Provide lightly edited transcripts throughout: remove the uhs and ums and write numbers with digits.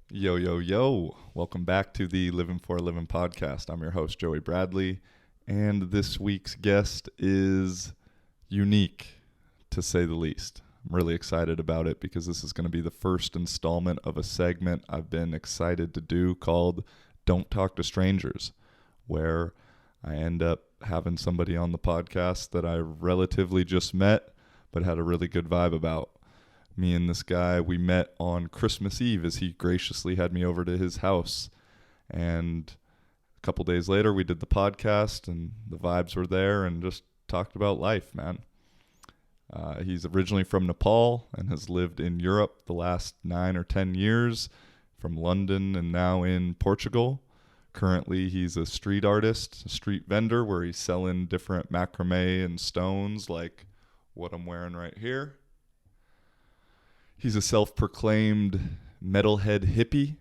Yo, yo, yo. Welcome back to the Living for a Living podcast. I'm your host, Joey Bradley, and this week's guest is unique, to say the least. I'm really excited about it because this is going to be the first installment of a segment I've been excited to do called Don't Talk to Strangers, where I end up having somebody on the podcast that I relatively just met but had a really good vibe about. Me and this guy, we met on Christmas Eve as he graciously had me over to his house. And a couple days later, we did the podcast and the vibes were there and just talked about life, man. He's originally from Nepal and has lived in Europe the last 9 or 10 years, from London and now in Portugal. Currently, he's a street artist, a street vendor where he's selling different macrame and stones like what I'm wearing right here. He's a self-proclaimed metalhead hippie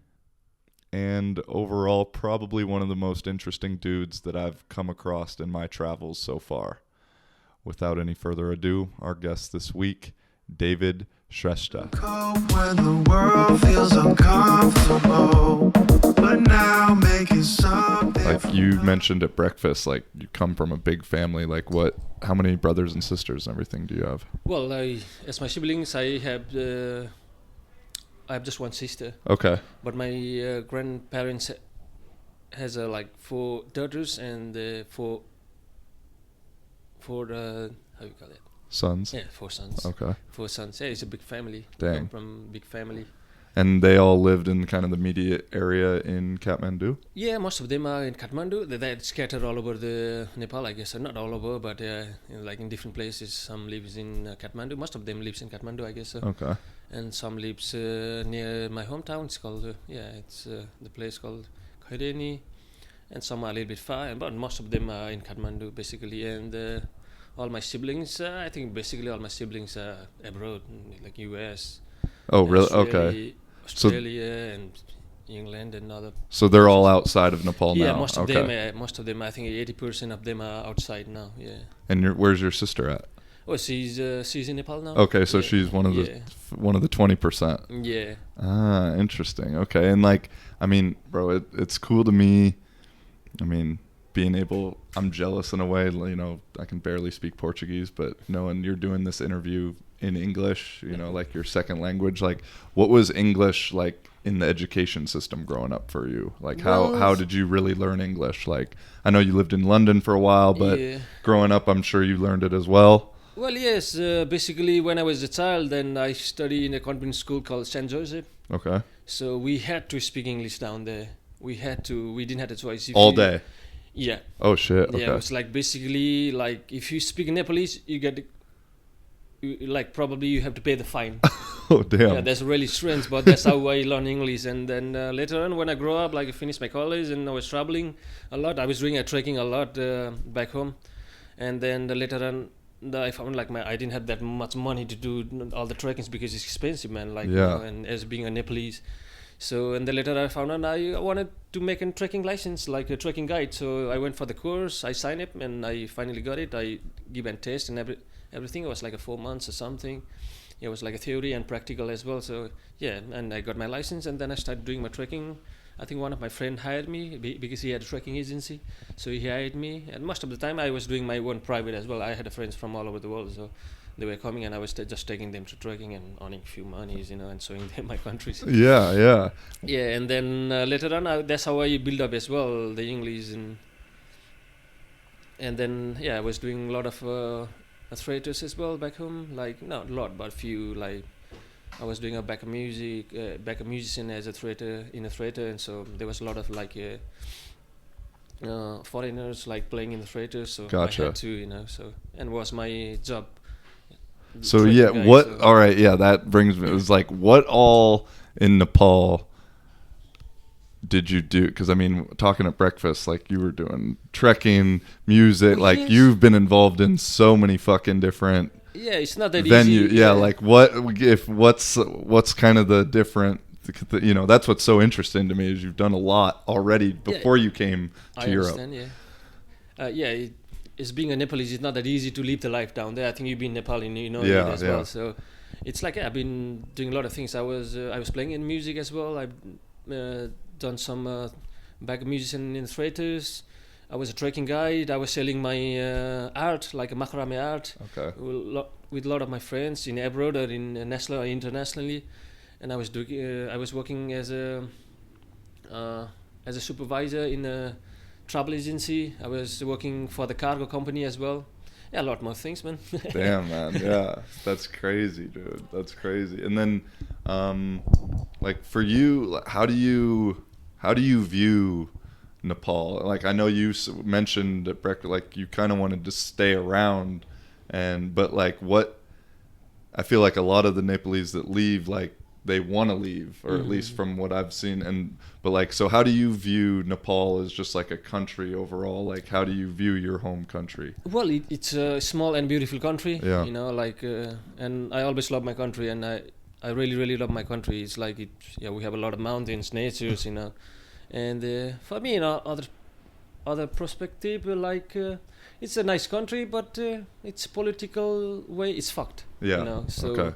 and overall probably one of the most interesting dudes that I've come across in my travels so far. Without any further ado, our guest this week, David Shrestha. When the world feels uncomfortable, but now making something. Like you mentioned at breakfast, like you come from a big family. Like how many brothers and sisters and everything do you have? Well, as my siblings, I have just one sister. Okay. But my grandparents has like 4 daughters and four how you call it? Sons? Yeah, 4 sons. Okay. 4 sons. Yeah, it's a big family. Dang. Come from big family. And they all lived in kind of the immediate area in Kathmandu? Yeah, most of them are in Kathmandu. They're scattered all over the Nepal, I guess. Not all over, but like in different places. Some lives in Kathmandu. Most of them lives in Kathmandu, I guess. Okay. And some lives near my hometown. It's called the place called Khaireni. And some are a little bit far, but most of them are in Kathmandu basically. And all my siblings, I think basically all my siblings are abroad, like US. Oh, really? Okay. Australia and England and other. So they're all outside of Nepal now? Yeah, most of them. I think 80% of them are outside now. Yeah. And where's your sister at? Oh, she's in Nepal now. Okay, so she's one of the 20%. Yeah. Ah, interesting. Okay, and like, I mean, bro, it's cool to me. I mean, I'm jealous in a way. You know, I can barely speak Portuguese, but knowing you're doing this interview in English, you know, like your second language, like what was English like in the education system growing up for you? Like how did you really learn English? Like I know you lived in London for a while, but growing up I'm sure you learned it as well. Well, yes, basically when I was a child, then I studied in a convent school called St. Joseph. Okay. So we had to speak English down there. We didn't have a choice. All day? Yeah. Oh shit, okay. Yeah, it's like basically like if you speak Nepalese, you get probably you have to pay the fine. Oh damn. Yeah, that's really strange, but that's how I learned English. And then later on, when I grew up, like I finished my college and I was traveling a lot. I was doing trekking a lot back home, and then later on, I found like I didn't have that much money to do all the trekkings because it's expensive, man. Like yeah. You know, and as being a Nepalese. So and then later I found out I wanted to make a trekking license, like a trekking guide. So I went for the course, I signed it, and I finally got it. I give a test and everything. It was like 4 months or something. It was like a theory and practical as well. So yeah, and I got my license, and then I started doing my trekking. I think one of my friends hired me because he had a trekking agency. So he hired me, and most of the time I was doing my own private as well. I had friends from all over the world, so they were coming, and I was just taking them to trekking and earning a few monies, you know, and showing them my countries. Yeah. Yeah, and then later on, that's how I build up as well the English, and then I was doing a lot of theaters as well back home. Like not a lot, but few. Like I was doing a backup musician as a theater, and so there was a lot of like foreigners like playing in the theater. So gotcha. I had to, you know, so and was my job. So yeah, all right, yeah, that brings me. It was like, what all in Nepal did you do? Because I mean, talking at breakfast, like you were doing trekking, music, like you've been involved in so many fucking different. Yeah, it's not that venue. easy. Yeah, like what's kind of the different. You know, that's what's so interesting to me is you've done a lot already before you came to Europe. I understand. It's being a Nepalese, it's not that easy to live the life down there. I think you've been Nepal, you know it as well. So it's like I've been doing a lot of things. I was playing in music as well. done some back musician in theaters. I was a trekking guide. I was selling my art, like a macrame art, Okay. with a lot of my friends in abroad or in national or internationally. And I was doing. I was working as a supervisor in a travel agency. I was working for the cargo company as well. Yeah, a lot more things, man. Damn, man. Yeah, that's crazy, dude. That's crazy. And then, like for you, how do you view Nepal? Like I know you mentioned at breakfast, like you kind of wanted to stay around, but like what? I feel like a lot of the Nepalese that leave, like they want to leave, or at least from what I've seen. But like, so how do you view Nepal as just like a country overall? Like, how do you view your home country? Well, it's a small and beautiful country. Yeah. You know, like, and I always love my country, and I really, really love my country. It's like we have a lot of mountains, natures, you know, and for me, you know, other perspective, like, it's a nice country, but its political way is fucked. Yeah. You know, so. Okay.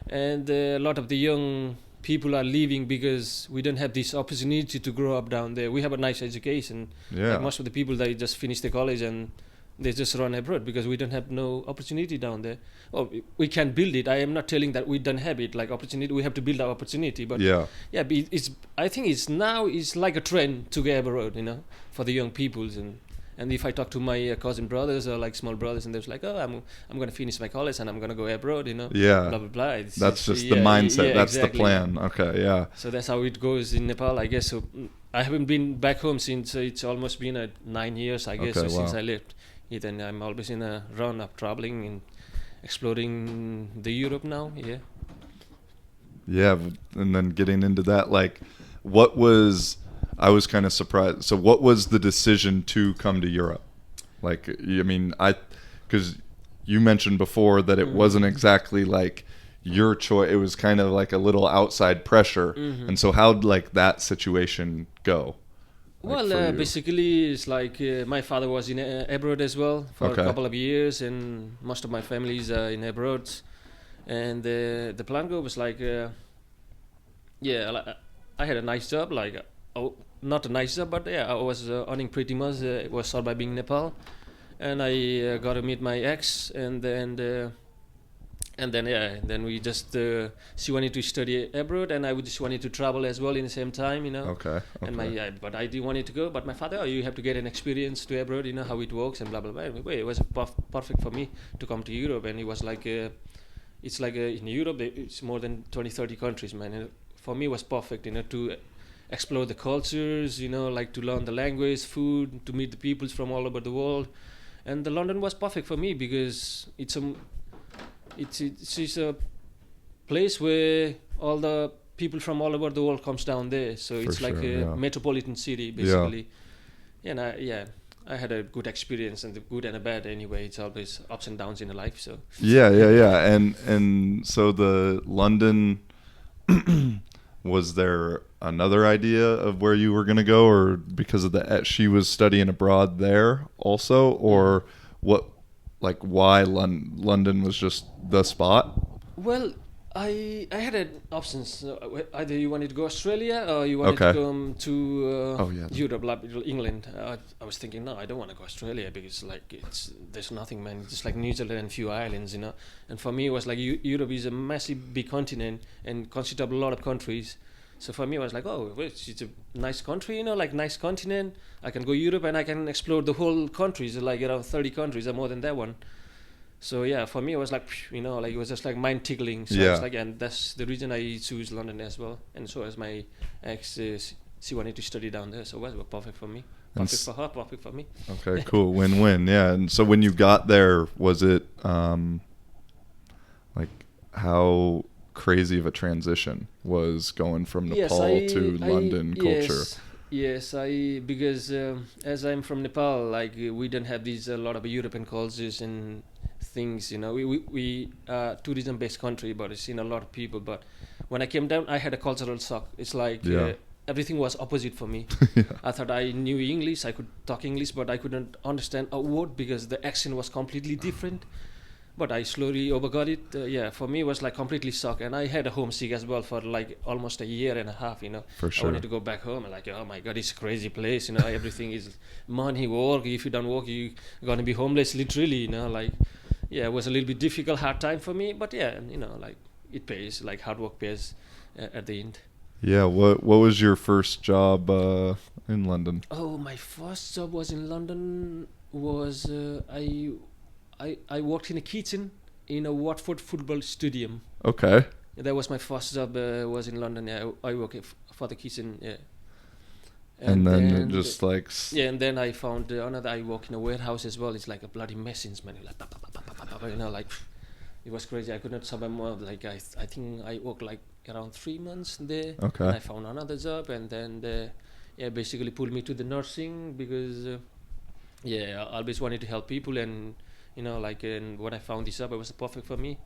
And a lot of the young people are leaving because we don't have this opportunity to grow up down there. We have a nice education. Yeah. Like most of the people, they just finish the college and they just run abroad because we don't have no opportunity down there. Oh, we can build it. I am not telling that we don't have it, like opportunity. We have to build our opportunity. But Yeah. yeah, but I think it's like a trend to go abroad, you know, for the young peoples. And if I talk to my cousin brothers or like small brothers, and they're like, "Oh, I'm gonna finish my college and I'm gonna go abroad," you know. Yeah. Blah blah blah. That's just the mindset. Yeah, that's exactly. the plan. Okay. Yeah. So that's how it goes in Nepal, I guess. So I haven't been back home since it's almost been 9 years, I guess, Okay, since wow. I left. And I'm always in a run of traveling and exploring the Europe now. Yeah. Yeah, and then getting into that, like, I was kind of surprised. So what was the decision to come to Europe? Like, I mean, because you mentioned before that it wasn't exactly like your choice. It was kind of like a little outside pressure. And so how'd like that situation go? Like, Well, for you? basically, it's like my father was in abroad as well for Okay. a couple of years, and most of my family is in abroad. And the plan go was like, I had a nice job, like, not a nice job, but yeah, I was earning pretty much. It was surviving in Nepal, and I got to meet my ex, and then we just she wanted to study abroad, and I just wanted to travel as well in the same time, you know. Okay. And but I didn't want it to go. But my father, you have to get an experience to abroad, you know how it works and blah blah blah. Anyway, it was perfect for me to come to Europe, and it was like it's like in Europe it's more than 20-30 countries, man. And for me, it was perfect, you know, to explore the cultures, you know, like to learn the language, food, to meet the peoples from all over the world. And the London was perfect for me because it's a place where all the people from all over the world comes down there. So For it's like sure, a yeah. metropolitan city, basically. Yeah. And I had a good experience, and the good and the bad anyway. It's always ups and downs in a life. So Yeah. And so the London, was there another idea of where you were going to go, or because of she was studying abroad there also, or what, like why London was just the spot? well, I had options. Either you wanted to go Australia or you wanted to come to Europe, like England. I was thinking, no, I don't want to go Australia because like there's nothing, man. It's just like New Zealand and few islands, you know. And for me, it was like Europe is a massive, big continent and consists of a lot of countries. So for me, I was like, oh, well, it's a nice country, you know, like nice continent. I can go Europe and I can explore the whole countries, like around 30 countries or more than that one. So yeah, for me it was like, you know, like it was just like mind tickling. So I was like, and that's the reason I choose London as well. And so as my ex, she wanted to study down there, so it was perfect for me. Perfect for her, perfect for me. Okay, cool, win-win. Yeah. And so when you got there, was it like how crazy of a transition was going from Nepal to London culture? Yes, because as I'm from Nepal, like we don't have these a lot of European cultures and things, you know. We are tourism-based country, but it's seen a lot of people. But when I came down, I had a cultural shock. It's like everything was opposite for me. I thought I knew English, I could talk English, but I couldn't understand a word because the accent was completely different. but I slowly overgot it. For me it was like completely shock, and I had a homesick as well for like almost a year and a half. For I sure. wanted to go back home, and like, oh my god, it's a crazy place. Everything is money, work. If you don't work, you're gonna be homeless, literally. Like, it was a little bit difficult, hard time for me, but like it pays. Like hard work pays at the end. Yeah. What was your first job in London? Oh, my first job was in London. Was I worked in a kitchen in a Watford football stadium. Okay. That was my first job. Was in London. Yeah, I worked for the kitchen. Yeah. And then just like. And then I found another. I work in a warehouse as well. It's like a bloody machines, man. Like, like it was crazy. I could not survive more. Like I think I worked like around 3 months there. Okay. And I found another job, and then basically pulled me to the nursing because I always wanted to help people, and and when I found this job, it was perfect for me.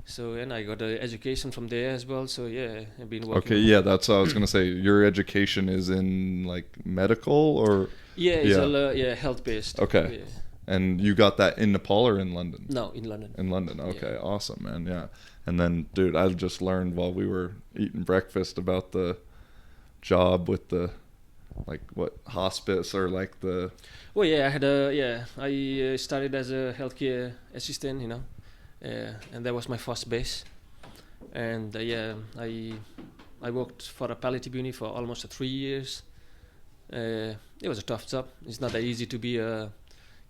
So, and I got an education from there as well. So I've been working. Okay, yeah, that's what I was gonna say. Your education is in like medical or? It's all health based. Okay. Yeah. And you got that in Nepal or in London? No, in London. In London, okay, awesome, man, yeah. And then, dude, I just learned while we were eating breakfast about the job with the, like, what, hospice or like the... Well, I had I started as a healthcare assistant, and that was my first base. And I worked for a palliative unit for almost 3 years. It was a tough job. It's not that easy to be a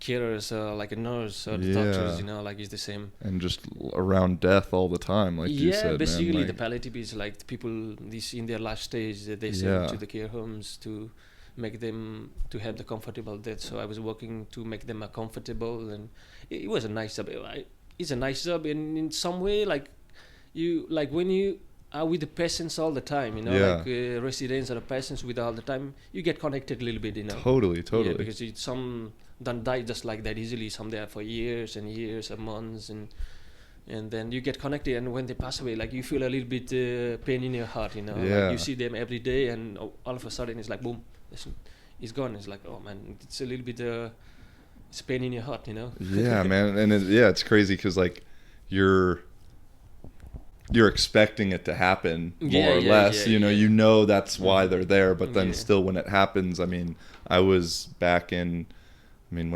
carers, like a nurse or the doctors, like it's the same. And just around death all the time, like you said. Yeah, basically man, like, the palliative is like the people this in their last stage they send to the care homes to make them to have the comfortable death. So I was working to make them comfortable, and it was a nice job. It's a nice job, and in some way, like when you are with the patients all the time, like residents or the patients with all the time, you get connected a little bit, Totally. Yeah, because some don't die just like that easily. Some there for years and years or months, and then you get connected, and when they pass away, like you feel a little bit pain in your heart, like you see them every day, and all of a sudden it's like boom, it's gone. It's like, oh man, it's a little bit it's pain in your heart, Yeah, man, and it's crazy because like you're expecting it to happen more or less, you know that's why they're there, but then still when it happens, I mean, when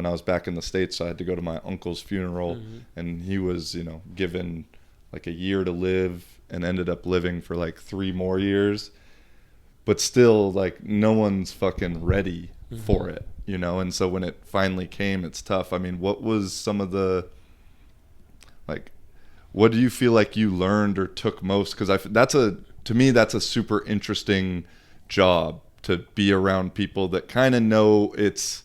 I was back in the States, I had to go to my uncle's funeral, and he was, given like a year to live and ended up living for like 3 more years, but still like no one's fucking ready for it, and so when it finally came, it's tough. I mean, what was some of the, like, what do you feel like you learned or took most? Because to me, that's a super interesting job, to be around people that kind of know that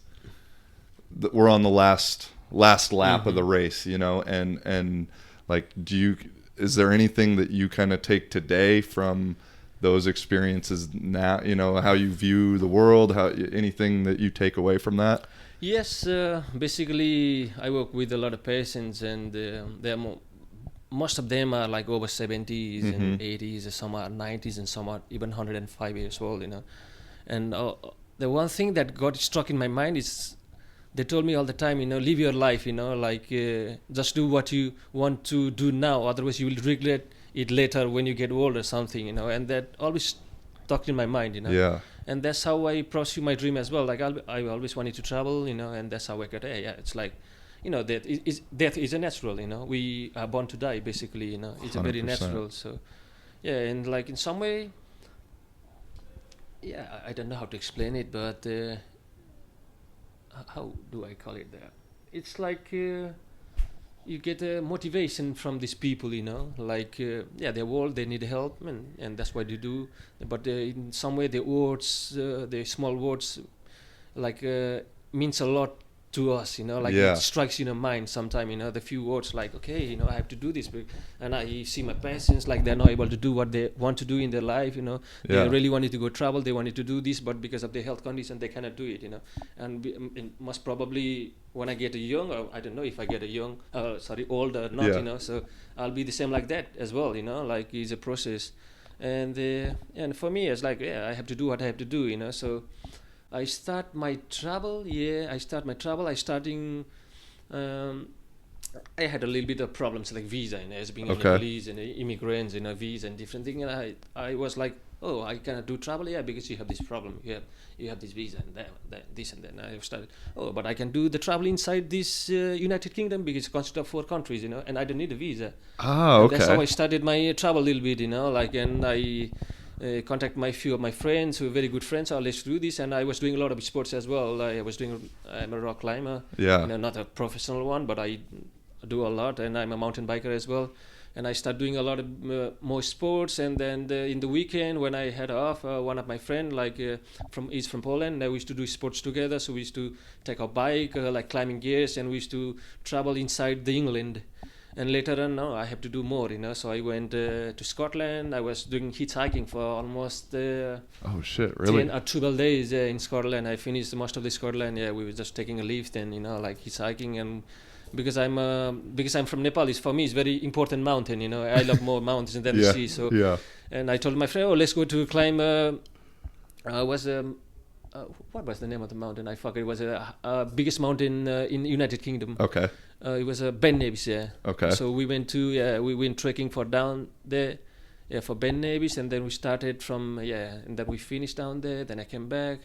we're on the last lap of the race, and like, is there anything that you kind of take today from those experiences now, how you view the world, anything that you take away from that? Yes, basically I work with a lot of patients, and most of them are like over 70s and 80s, some are 90s, and some are even 105 years old, and the one thing that got struck in my mind is they told me all the time, live your life, like just do what you want to do now, otherwise you will regret it later when you get old or something, and that always stuck in my mind, Yeah. And that's how I pursue my dream as well. Like I always wanted to travel, and that's how I got. It's like, death is a natural, we are born to die, basically, it's a very 100%. natural. So, and like in some way, I don't know how to explain it, but how do I call it that? It's like you get a motivation from these people, like they're old, they need help, and that's what they do. But in some way, the words, the small words, like means a lot to us, like it strikes in your mind sometime, the few words like, okay, I have to do this, and I see my patients, like they're not able to do what they want to do in their life, they really wanted to go travel, they wanted to do this, but because of their health condition, they cannot do it, and most probably when I get young, or I don't know if I get old or not, so I'll be the same like that as well, like it's a process, and for me, it's like, I have to do what I have to do, so I start my travel. I starting I had a little bit of problems like visa, as being Okay. a Nepalese and immigrants, visa and different thing. And I was like, oh, I cannot do travel, because you have this problem. You have this visa and that this and that. And I started, oh, but I can do the travel inside this United Kingdom because it consists of 4 countries, and I don't need a visa. Ah, And that's how I okay. started my travel a little bit, and I contact my few of my friends who are very good friends. Oh, let's do this. And I was doing a lot of sports as well. I'm a rock climber. Yeah. Not a professional one, but I do a lot, and I'm a mountain biker as well. And I start doing a lot of more sports. And then in the weekend when I had off, one of my friend is from Poland. We used to do sports together. So we used to take our bike, like climbing gears, and we used to travel inside the England. And later on, no, I have to do more, So I went to Scotland. I was doing hitchhiking for almost Oh shit, really? 10 or 12 days in Scotland. I finished most of the Scotland. Yeah, we were just taking a lift and like hitchhiking. And because I'm from Nepal, for me it's very important mountain. I love more mountains than the sea. So yeah. and I told my friend, oh, let's go to climb. What was the name of the mountain? I forgot. It was biggest mountain in United Kingdom. Okay. It was Ben Nevis, yeah. Okay. So we went trekking for down there, for Ben Nevis, and then we started from and then we finished down there. Then I came back.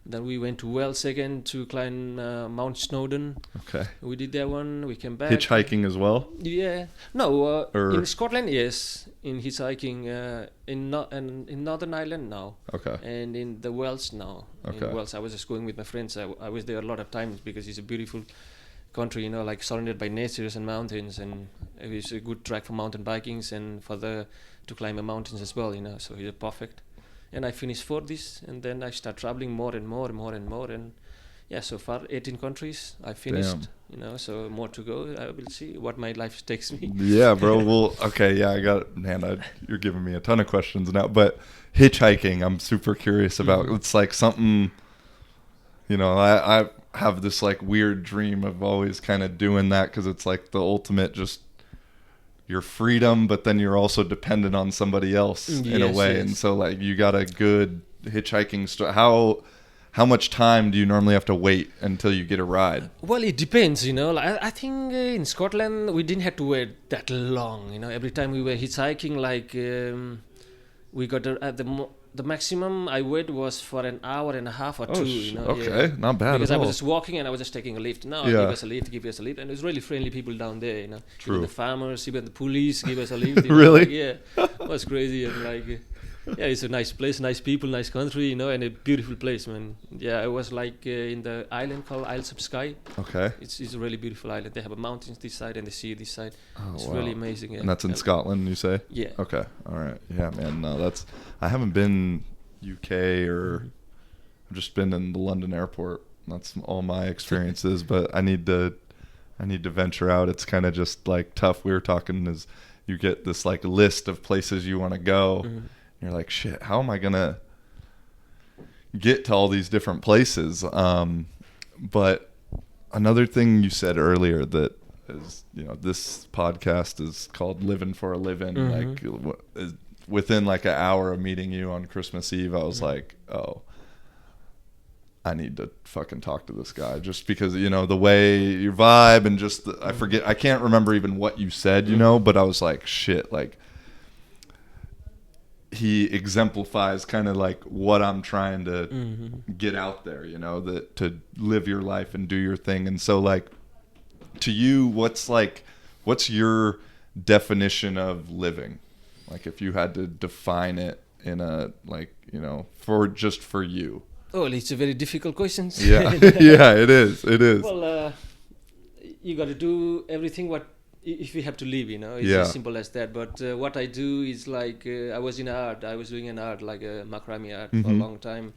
Then we went to Wales again to climb Mount Snowdon. Okay. We did that one. We came back. Hitchhiking as well? Yeah. No. Or- in Scotland, yes. In hitchhiking, in Northern Ireland, no. Okay. And in the Wales, no. Okay. In Wales, I was just going with my friends. I was there a lot of times because it's a beautiful country, like surrounded by natures and mountains, and it was a good track for mountain bikings and to climb the mountains as well, So it's perfect. And I finished for this, and then I start traveling more and more and more and more, and so far 18 countries I finished. So more to go. I will see what my life takes me. Yeah, bro. Well, okay, yeah, you're giving me a ton of questions now, but hitchhiking, I'm super curious about. Mhm. It's like something, I have this like weird dream of always kind of doing that because it's like the ultimate just your freedom, but then you're also dependent on somebody else in a Yes, way. yes. And so like you got a good hitchhiking how much time do you normally have to wait until you get a ride? Well, it depends, I think in Scotland we didn't have to wait that long, Every time we were hitchhiking, we got the maximum I waited was for an hour and a half or two. Okay, not bad because at I was all. just walking and I was just taking a lift. No, Yeah. give us a lift, and it was really friendly people down there. True. Even the farmers, even the police give us a lift. Really? It was crazy and it's a nice place, nice people, nice country, and a beautiful place, man. Yeah, I was in the island called Isles of Skye. Okay. It's a really beautiful island. They have a mountains this side and the sea this side. Oh, It's wow. really amazing. Yeah. And that's in Scotland, you say? Yeah. Okay. All right. Yeah, man. No, I haven't been UK or I've just been in the London airport. That's all my experiences, but I need to venture out. It's kind of just like tough. We were talking as you get this like list of places you want to go. Mhm. You're like, shit, how am I going to get to all these different places? But another thing you said earlier that is, this podcast is called Living for a Living. Mhm. Like within like an hour of meeting you on Christmas Eve, I was Mhm. like, oh, I need to fucking talk to this guy just because, the way you vibe and just, I can't remember even what you said, but I was like, shit, like, he exemplifies kind of like what I'm trying to get out there, that to live your life and do your thing. And so like to you, what's your definition of living? Like if you had to define it in a for you. Oh, it's a very difficult question. Yeah. Yeah, it is. Well, you got to do everything if you have to live, it's Yeah. as simple as that. But what I do is I was in art. I was doing an art like a macrame art for a Mhm. long time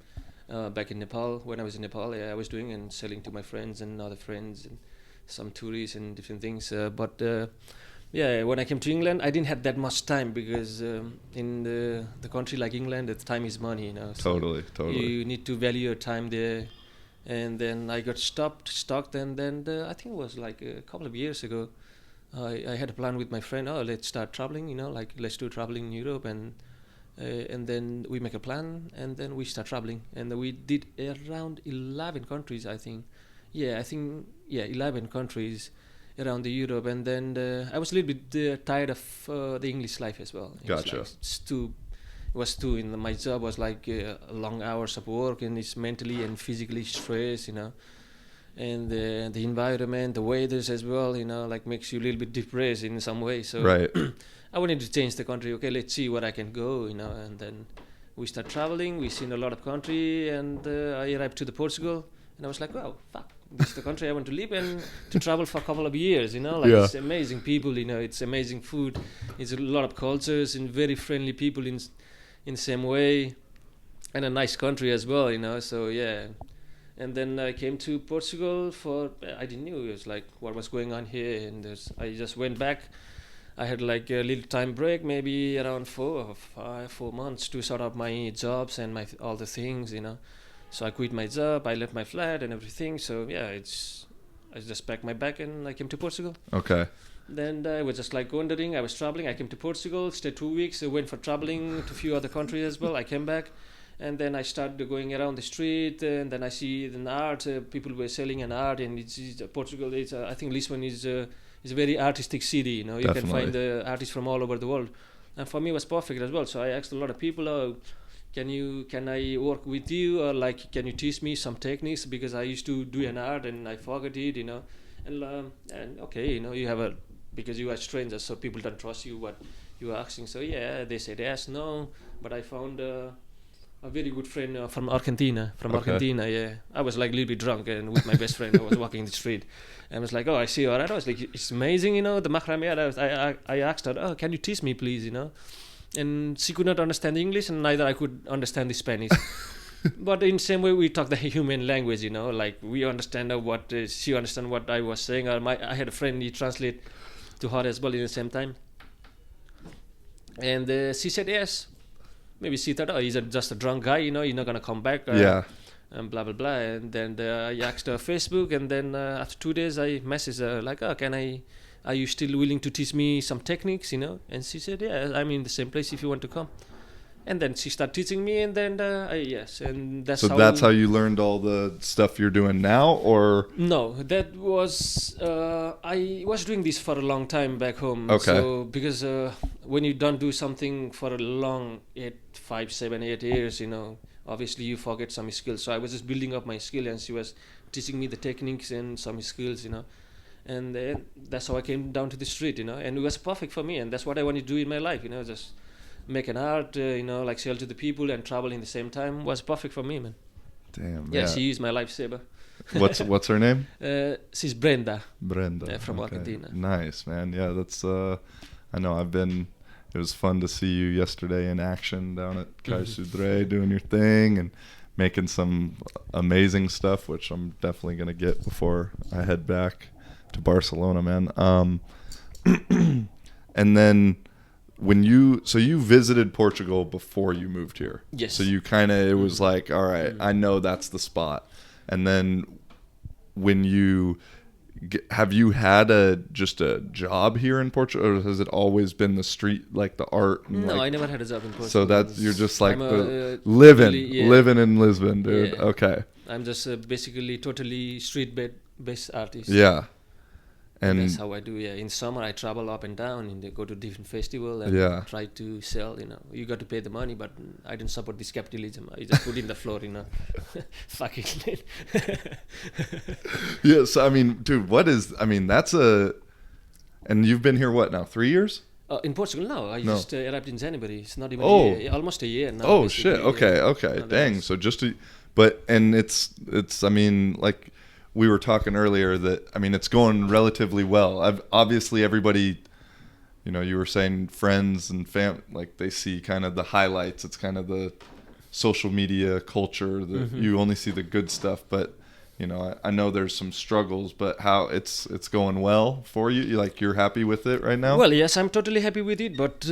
back in Nepal. When I was in Nepal, I was doing and selling to my friends and other friends and some tourists and different things. When I came to England, I didn't have that much time because in the country like England, the time is money, So Totally. you need to value your time there. And then I got stuck, and then I think it was like a couple of years ago. I had a plan with my friend. Oh, let's start traveling. Let's do traveling in Europe, and then we make a plan, and then we start traveling, and we did around 11 countries, I think. 11 countries, around the Europe, and then I was a little bit tired of the English life as well. Gotcha. It was too. My job was like long hours of work, and it's mentally and physically stress, and the environment, the weathers as well, like makes you a little bit depressed in some way. So Right. I wanted to change the country. Okay, let's see where I can go, and then we start traveling. We've seen a lot of country, and I arrived to the Portugal, and I was like, wow, fuck, this is the country I want to live and to travel for a couple of years, Yeah. It's amazing people, it's amazing food, it's a lot of cultures and very friendly people in the same way, and a nice country as well, so yeah. And then I came to Portugal I didn't know it was like what was going on here, and I just went back. I had like a little time break, maybe around 4 months to sort out my jobs and all the things, So I quit my job, I left my flat and everything. So yeah, I just packed my bag and I came to Portugal. Okay. Then I was just like wandering. I was traveling. I came to Portugal, stayed 2 weeks. I went for traveling to a few other countries as well. I came back, and then I started going around the street, and then I see the art. People were selling an art, and it's Portugal. I think Lisbon is a very artistic city. You can Definitely. find artists from all over the world, and for me it was perfect as well. So I asked a lot of people, can I work with you, or like can you teach me some techniques, because I used to do an art and I forgot it, and okay, you have because you are strangers, so people don't trust you what you are asking. So yeah, they said yes, no, but I found a very good friend from Argentina. Argentina, yeah. I was like a little bit drunk, and with my best friend, I was walking the street, and I was like, oh, I see your art. I was like, it's amazing, the macrame art. I asked her, oh, can you teach me, please, And she could not understand English, and neither I could understand the Spanish. But in the same way, we talk the human language, like we understand what she understand what I was saying. I had a friend, he translate to her as well in the same time. And she said yes. Maybe she thought, oh, he's just a drunk guy, you're not going to come back. Yeah. And blah, blah, blah. And then I asked her Facebook, and then after 2 days, I messaged her, like, oh, are you still willing to teach me some techniques, And she said, yeah, I'm in the same place if you want to come. And then she started teaching me, and then yes, and that's So that's how you learned all the stuff you're doing now, or? No, that was I was doing this for a long time back home. Okay. So because when you don't do something for a long 5, 7, 8 years, obviously you forget some skills. So I was just building up my skill, and she was teaching me the techniques and some skills, And that's how I came down to the street, And it was perfect for me, and that's what I wanted to do in my life, just make an art, like sell to the people and travel in the same time was perfect for me, man. Damn. Yeah, she is my lifesaver. What's her name? She's Brenda. Brenda. From Argentina. Nice, man. Yeah, that's. I know. It was fun to see you yesterday in action down at Kai Sudre doing your thing and making some amazing stuff, which I'm definitely gonna get before I head back to Barcelona, man. And then. So you visited Portugal before you moved here. Yes. So you it was like, all right, I know that's the spot. And then when have you had just a job here in Portugal, or has it always been the street, like the art? And no, I never had a job in Portugal. So you're just like living living in Lisbon, dude. Yeah. Okay. I'm just basically totally street-based artist. Yeah. And that's how I do. Yeah, in summer I travel up and down and go to different festivals and try to sell. You got to pay the money, but I don't support this capitalism. I just put in the floor. Fuck it. Yes, I mean, dude, that's and you've been here what now? 3 years? In Portugal, no. I just arrived in January. It's not even almost a year now. Oh shit! Okay. Dang. So it's. I mean, like. We were talking earlier that, it's going relatively well. Obviously everybody, you were saying friends and like they see kind of the highlights. It's kind of the social media culture that you only see the good stuff. But, I know there's some struggles, but how it's going well for you? You're happy with it right now? Well, yes, I'm totally happy with it. But,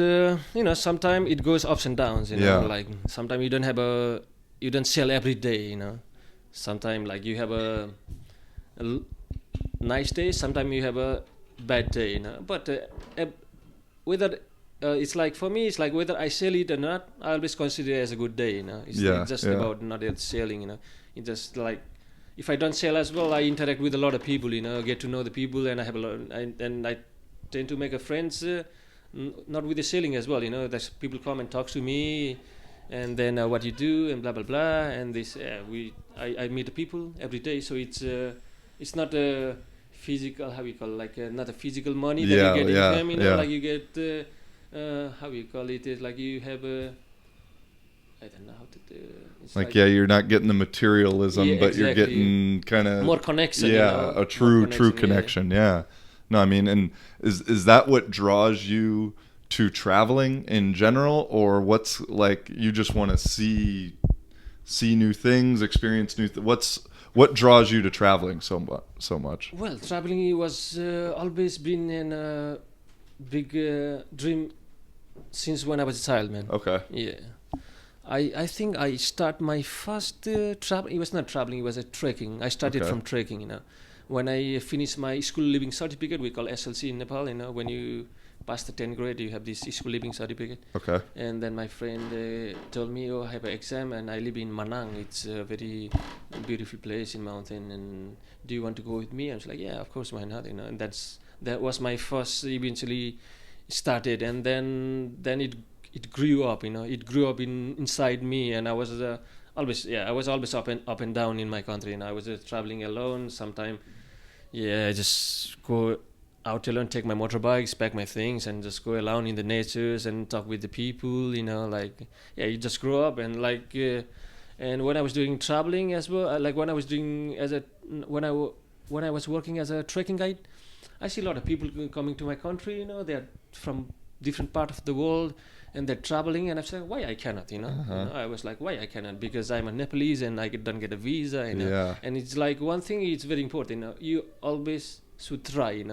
sometimes it goes ups and downs, like sometimes you don't sell every day, Sometimes like you have a nice day, sometimes you have a bad day, but whether it's like, for me, it's like whether I sell it or not, I always consider it as a good day, It's just about not selling, It's just like if I don't sell as well, I interact with a lot of people, get to know the people, and I have a lot, and I tend to make a friends, not with the selling as well, that people come and talk to me, and then what you do and blah blah blah, and this I meet the people every day, so it's not a physical, how we call it, like not a physical money that you get income, like you get how we call it is like you have a, I don't know how to do. It's like you're not getting the materialism, but exactly. You're getting kind of more connection. a true connection. Yeah. No, I mean, and is that what draws you to traveling in general, or what's like you just want to see new things, experience new what draws you to traveling so much? Well, traveling was always been a big dream since when I was a child, man. Okay. Yeah. I think I start my first travel. It was not traveling. It was a trekking. I started from trekking. When I finished my school living certificate, we call SLC in Nepal. When you pass the 10th grade, you have this school living certificate. Okay. And then my friend told me, "Oh, I have an exam, and I live in Manang. It's a very beautiful place in mountain. And do you want to go with me?" I was like, "Yeah, of course, why not?" And that was my first. Eventually, started, and then it grew up. It grew up inside me, and I was always up and down in my country, and I was traveling alone. Sometimes, I just go out alone, take my motorbikes, pack my things, and just go alone in the natures and talk with the people. You just grow up, and and when I was doing traveling as well, like when I was doing when I was working as a trekking guide, I see a lot of people coming to my country. They are from different part of the world, and they're traveling, and I said, why I cannot, I was like, why I cannot, because I'm a Nepalese and I don't get a visa, and it's like one thing, it's very important, you always should try,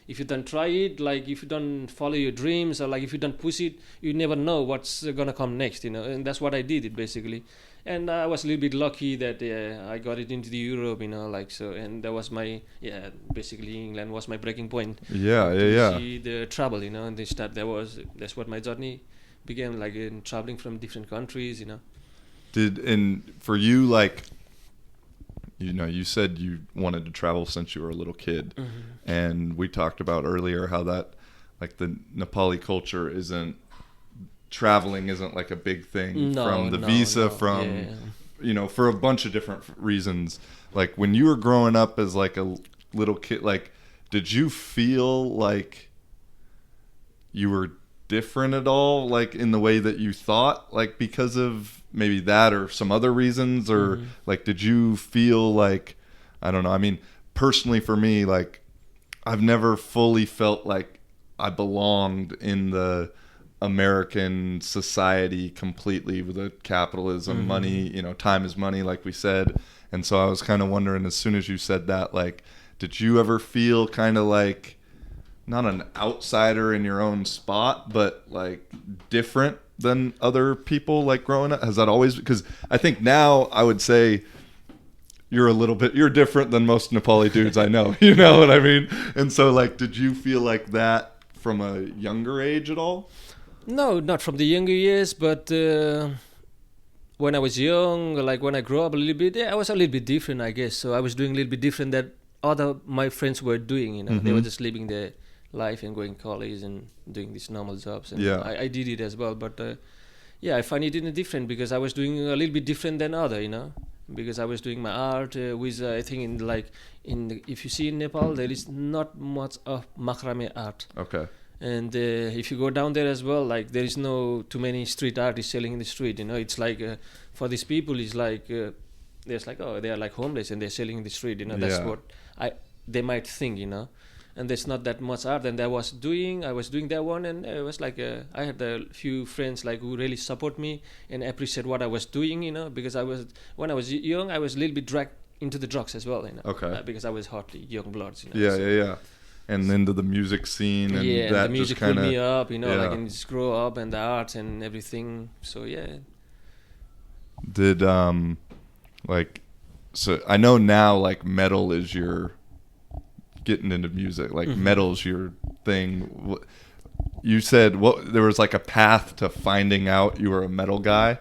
if you don't try it, like if you don't follow your dreams, or like if you don't push it, you never know what's gonna come next, and that's what I did it basically. And I was a little bit lucky that I got it into the Europe, so, and that was my, basically England was my breaking point. To see the travel, and that's what my journey began, like in traveling from different countries, And for you, like, you said you wanted to travel since you were a little kid, and we talked about earlier how that, like, the Nepali culture traveling isn't like a big thing from the visa, for a bunch of different reasons. Like when you were growing up as like a little kid, like, did you feel like you were different at all, like in the way that you thought, like because of maybe that or some other reasons, or like did you feel like, I don't know, I mean, personally for me, like I've never fully felt like I belonged in the American society completely with the capitalism, money, time is money, like we said. And so I was kind of wondering, as soon as you said that, like, did you ever feel kind of like not an outsider in your own spot, but like different than other people, like growing up? Has that always, because I think now I would say you're different than most Nepali dudes I know, you know what I mean? And so like, did you feel like that from a younger age at all? No, not from the younger years, but when I was young, like when I grew up a little bit, I was a little bit different, I guess. So I was doing a little bit different that my friends were doing, They were just living their life and going to college and doing these normal jobs. And I did it as well, but I find it different because I was doing a little bit different than other, because I was doing my art, which I think if you see in Nepal, there is not much of macrame art. Okay. And if you go down there as well, like there is no too many street artists selling in the street. It's like for these people, it's like there's like, oh, they are like homeless and they're selling in the street. That's what they might think. And there's not that much art. And I was doing that one, and it was like I had a few friends like who really support me and appreciate what I was doing. Because when I was young, I was a little bit dragged into the drugs as well. Okay. Because I was hotly young bloods. Yeah. And into the music scene, and that the music just kind of pulled me up, like, and just grow up, and the arts and everything. So Did so I know now, like, metal is your getting into music, like metal's your thing. You said there was like a path to finding out you were a metal guy,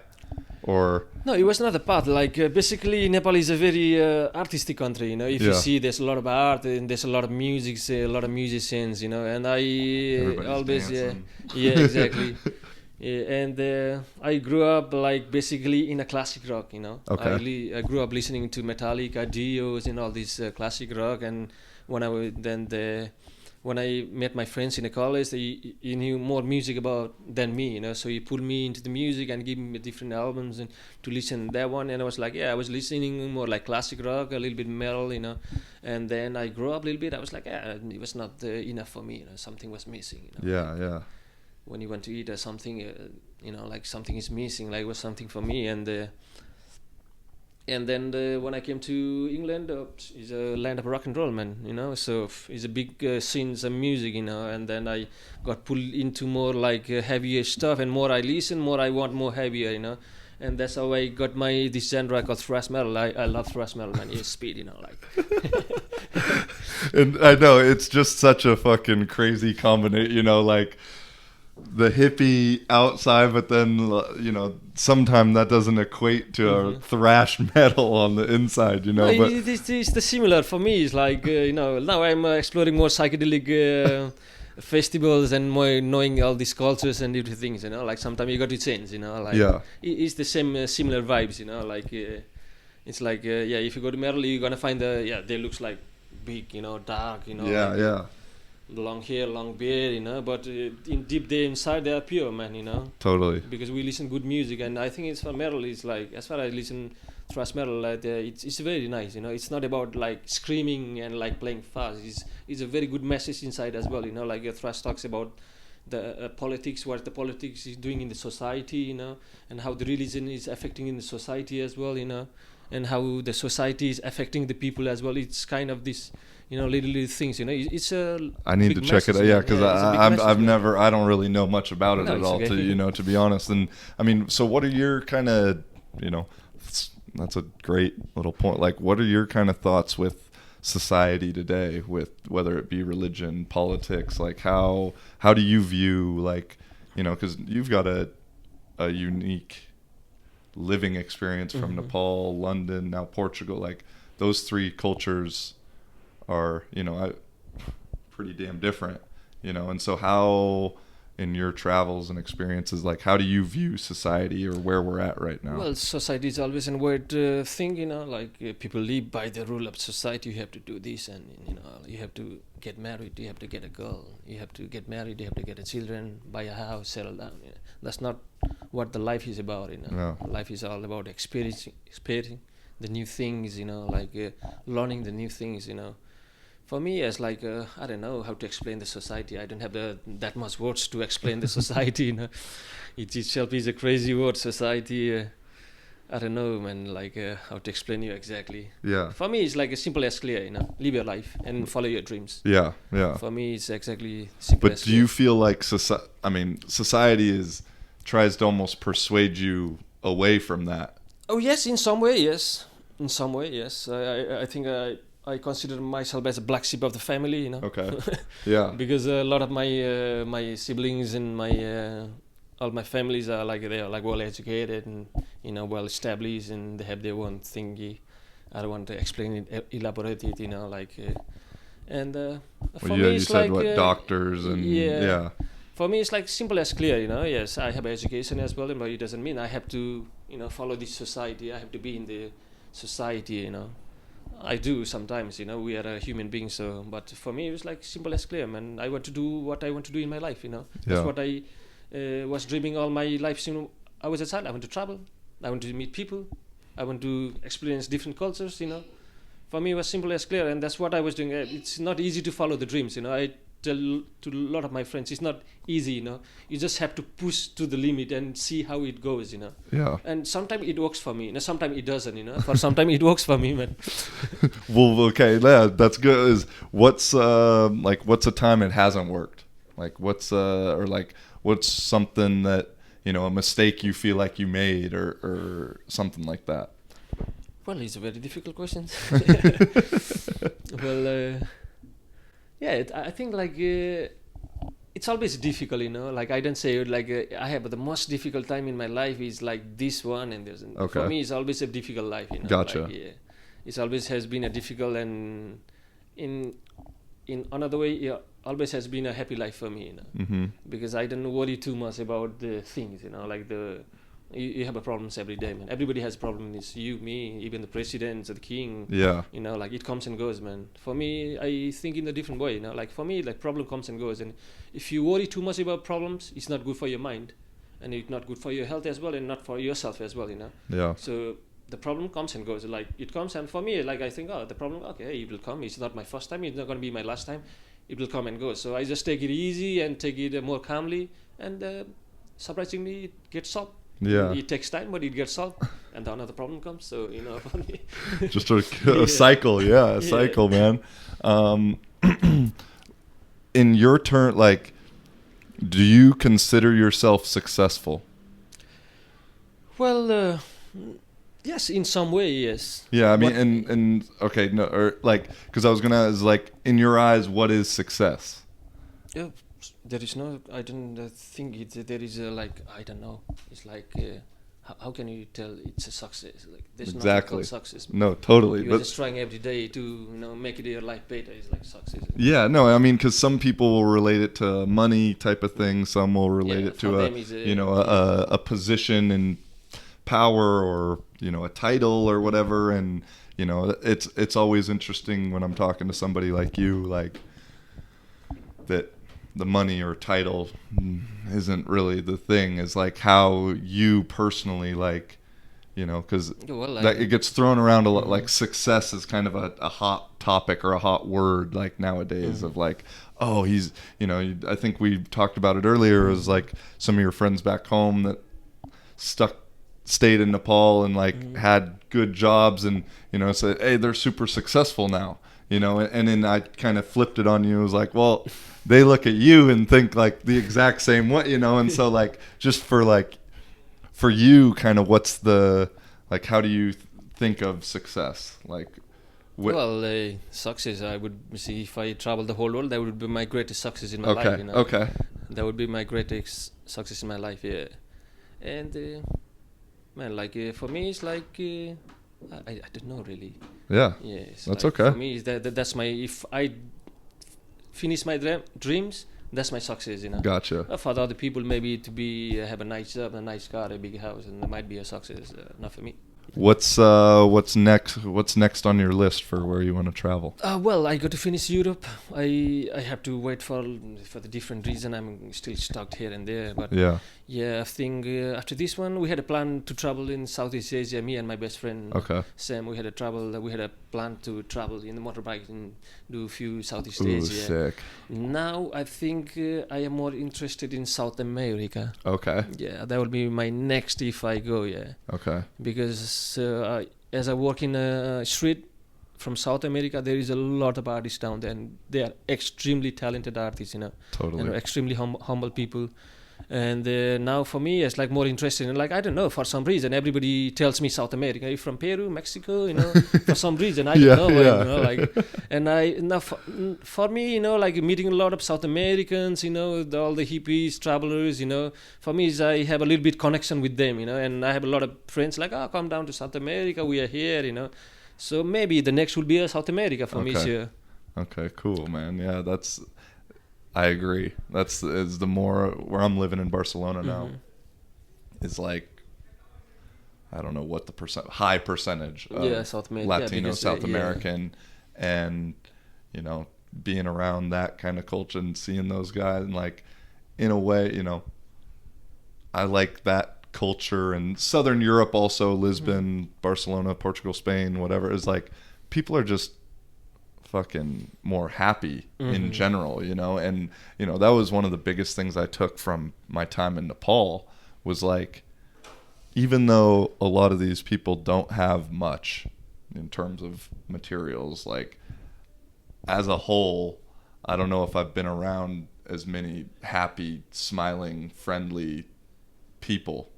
or No, it was not a path. Like basically, Nepal is a very artistic country. You know, if you Yeah. see, there's a lot of art and there's a lot of music, a lot of musicians. You know, and I Everybody's always dancing. yeah, exactly. Yeah, and I grew up like basically in a classic rock. You know, Okay. I grew up listening to Metallica, Dios, and all this classic rock. And when I was when I met my friends in the college, he knew more music about than me, you know. So he pulled me into the music and gave me different albums and to listen to that one. And I was like, yeah, I was listening more like classic rock, a little bit metal, you know. And then I grew up a little bit. I was like, yeah, it was not enough for me. You know, something was missing. You know, Yeah, yeah. when you want to eat or something, you know, like something is missing. Like it was something for me. And then when I came to England, it's a land of rock and roll, man. You know, so it's a big scene, some music, you know. And then I got pulled into more like heavier stuff, and more I listen, more I want more heavier, you know. And that's how I got this genre called thrash metal. I love thrash metal, man. It's speed, you know, like. And I know it's just such a fucking crazy combination, you know, like the hippie outside, but then, you know, sometimes that doesn't equate to a thrash metal on the inside, you know. No, But it's the similar for me. It's like you know, now I'm exploring more psychedelic festivals and more knowing all these cultures and different things. You know, like sometimes you got to change. You know, like yeah, it's the same similar vibes. You know, like it's like yeah, if you go to Merrill, you're gonna find they looks like big. You know, dark. You know, yeah, like, yeah, long hair, long beard. You know, but in deep day inside they are pure, man. You know. totally. Because we listen good music, and I think it's for metal. It's like as far as I listen thrash metal, it's very nice. You know, it's not about like screaming and like playing fast. It's a very good message inside as well. You know, like thrash talks about the politics, what the politics is doing in the society. You know, and how the religion is affecting in the society as well. You know, and how the society is affecting the people as well. It's kind of this. You know, little things. You know, it's a. I need to big check it out. message, Yeah, man. because It's a big I've message, I've man. never, I don't really know much about it No, at it's all. okay. To to be honest, and I mean, so what are your kind of, you know, that's a great little point. Like, what are your kind of thoughts with society today, with whether it be religion, politics? Like, how do you view, like, you know, because you've got a unique living experience from Nepal, London, now Portugal. Like, those three cultures are, you know, pretty damn different, you know. And so how, in your travels and experiences, like, how do you view society or where we're at right now? Well, society is always a weird thing, you know, like people live by the rule of society. You have to do this, and, you know, you have to get married, you have to get a girl, you have to get married, you have to get a children, buy a house, settle down. You know. That's not what the life is about, you know. No. Life is all about experiencing the new things, you know, like learning the new things, you know. For me, it's like I don't know how to explain the society. I don't have that much words to explain the society. You know, it itself is a crazy word, society. I don't know, man. Like how to explain you exactly. Yeah. For me, it's like as simple as clear. You know, live your life and follow your dreams. Yeah, yeah. For me, it's exactly simple. But as do you clear. feel like society tries to almost persuade you away from that? Oh yes, in some way, yes. In some way, yes. I think I consider myself as a black sheep of the family. You know. Okay. Yeah. Because a lot of my siblings and my all my families are like they are like well educated and, you know, well established, and they have their own thingy. I don't want to explain it, elaborate it, you know, like and for Well, me yeah, you it's said like what, doctors and yeah. For me it's like simple as clear, you know. Yes, I have education as well, but it doesn't mean I have to, you know, follow this society. I have to be in the society, you know. I do sometimes, you know. We are a human being, so. But for me, it was like simple as clear, man. I want to do what I want to do in my life, you know. That's Yeah. what I was dreaming all my life. Since I was a child, I want to travel. I want to meet people. I want to experience different cultures, you know. For me, it was simple as clear, and that's what I was doing. It's not easy to follow the dreams, you know. I tell to a lot of my friends, it's not easy, you know. You just have to push to the limit and see how it goes, you know. Yeah. And sometimes it works for me, you know. Sometimes it doesn't, you know. For sometimes it works for me, man. Well, okay, yeah, that's good. What's a time it hasn't worked? Like, what's something that, you know, a mistake you feel like you made or something like that? Well, it's a very difficult question. Well, yeah, I think like it's always difficult, like I don't say like I have the most difficult time in my life is like this one, and there's Okay. for me it's always a difficult life, Gotcha. like, yeah, it's always has been a difficult, and in another way, yeah, always has been a happy life for me, Mm-hmm. because I don't worry too much about the things, like you have a problems every day, man. Everybody has problems. It's you, me, even the president, the king. Yeah. Like it comes and goes, man. For me, I think in a different way. Like for me, like problem comes and goes, and if you worry too much about problems, it's not good for your mind, and it's not good for your health as well, and not for yourself as well. Yeah. So the problem comes and goes. Like it comes, and for me, like I think, the problem, okay, it will come. It's not my first time. It's not going to be my last time. It will come and go. So I just take it easy and take it more calmly, and surprisingly, it gets solved. Yeah. It takes time, but it gets solved, and then another problem comes. So for me, Just a cycle. Yeah, a cycle, man. In your turn, like, do you consider yourself successful? Well, yes, in some way, yes. Yeah, I mean, But- and okay, no, or like, because I was gonna is like, in your eyes, what is success? Yeah, there is no. I don't think there is like I don't know. It's like how can you tell it's a success? Like there's nothing Exactly. called success. No, totally. You're But just trying every day to make it your life better. It's like success. yeah, no, I mean, because some people will relate it to money type of thing. Some will relate Yeah, it for to them is a position and power, or a title or whatever. And it's always interesting when I'm talking to somebody like you, like that the money or title isn't really the thing. Is like how you personally, like, because Well, it gets thrown around a lot. Like success is kind of a hot topic or a hot word like nowadays, of like, oh, he's, I think we talked about it earlier, is like some of your friends back home that stayed in Nepal and like had good jobs, and said, hey, they're super successful now, and then I kind of flipped it on you. It was like, well, they look at you and think like the exact same way, and so like, just for you, kind of, what's the, like, how do you think of success? Like, well, success, I would see if I travel the whole world, that would be my greatest success in my life. okay, okay, That would be my greatest success in my life, yeah. And man, like for me, it's like I don't know really. yeah, Yeah, it's That's like, okay. For me, is that's my, if I finish my dreams, that's my success. gotcha. For the other people, maybe to be have a nice job, a nice car, a big house, and that might be a success. Not for me. What's next? What's next on your list for where you want to travel? Well, I got to finish Europe. I have to wait for the different reason. I'm still stuck here and there, but Yeah. I think after this one, we had a plan to travel in Southeast Asia. Me and my best friend Okay. Sam, we had a plan to travel in the motorbike and do a few Southeast Ooh, Asia. sick. Now I think I am more interested in South America. Okay. Yeah, that will be my next if I go. Yeah, Okay. because as I work in a street from South America, there is a lot of artists down there, and they are extremely talented artists, Totally. and extremely humble people. And now for me, it's like more interesting. Like I don't know, for some reason, everybody tells me South America. Are you from Peru, Mexico? For some reason I Yeah, don't know. yeah. Like, and I now for me, like meeting a lot of South Americans, all the hippies, travelers, for me, is I have a little bit connection with them, and I have a lot of friends like, oh, come down to South America, we are here, So maybe the next will be South America for me. Okay. So Okay, cool, man. Yeah, I agree. Is the more where I'm living in Barcelona now is like, I don't know what the high percentage of South America, Latino, South American, and being around that kind of culture and seeing those guys, and like, in a way, I like that culture. And Southern Europe also, Lisbon, Barcelona, Portugal, Spain, whatever, is like, people are just fucking more happy in general, and that was one of the biggest things I took from my time in Nepal, was like, even though a lot of these people don't have much in terms of materials, like, as a whole, I don't know if I've been around as many happy, smiling, friendly people,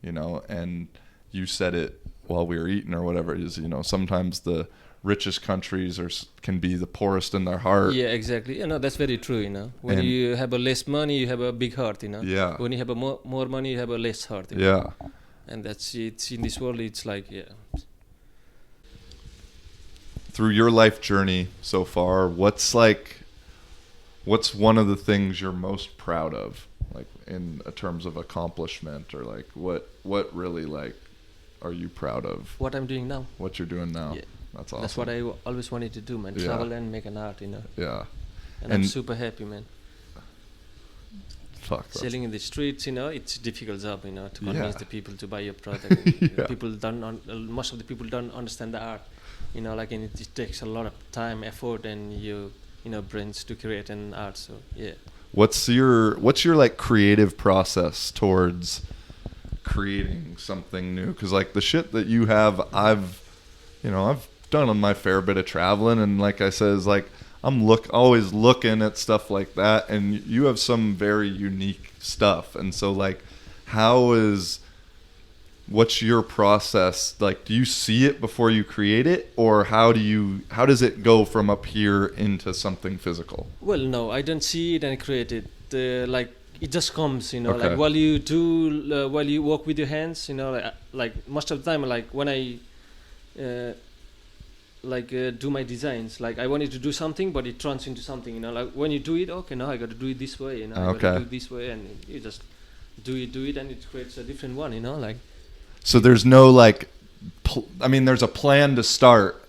and you said it while we were eating or whatever is, sometimes the richest countries can be the poorest in their heart. Yeah, exactly. That's very true. When you have a less money, you have a big heart. Yeah. When you have a more money, you have a less heart. Yeah. And that's it. In this world, it's like, yeah. Through your life journey so far, what's one of the things you're most proud of, like in terms of accomplishment, or like what really like are you proud of? What I'm doing now. What you're doing now. Yeah. That's awesome. That's what I always wanted to do, man. Yeah. Travel and make an art, Yeah. And I'm super happy, man. Fuck. Selling in the streets, it's a difficult job, to convince Yeah. the people to buy your product. Yeah. Most of the people don't understand the art, and it takes a lot of time, effort, and brains to create an art. So yeah. What's your like creative process towards creating something new? Because like the shit that you have, I've done my fair bit of traveling, and like I said, is like I'm always looking at stuff like that, and you have some very unique stuff. And so like, what's your process? Like, do you see it before you create it, or how does it go from up here into something physical? Well, no, I don't see it and create it. Like it just comes, Okay. Like while you work with your hands, like most of the time, like when I do my designs, like I wanted to do something, but it turns into something, like when you do it, okay, now I got to do it this way, I got to do it this way, and you just do it, and it creates a different one, like. So there's no like, there's a plan to start,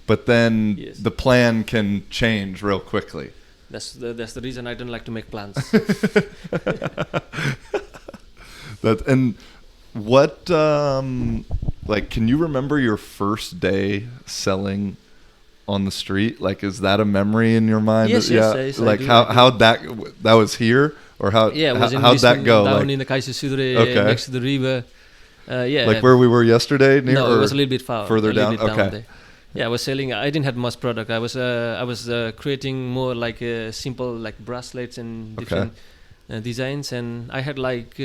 but then Yes. the plan can change real quickly. That's the reason I don't like to make plans. And what like, can you remember your first day selling on the street? Like, is that a memory in your mind? Yes, yes, Like I do. how that was here, or how? Yeah, it was in how'd Lisbon, that go? down Like, in the Accessory, Okay. next to the river. Yeah. like where we were yesterday, near, No, or it was a little bit far. further a little down? bit Okay. there. Yeah, I was selling. I didn't have much product. I was creating more like simple like bracelets and different designs, and I had like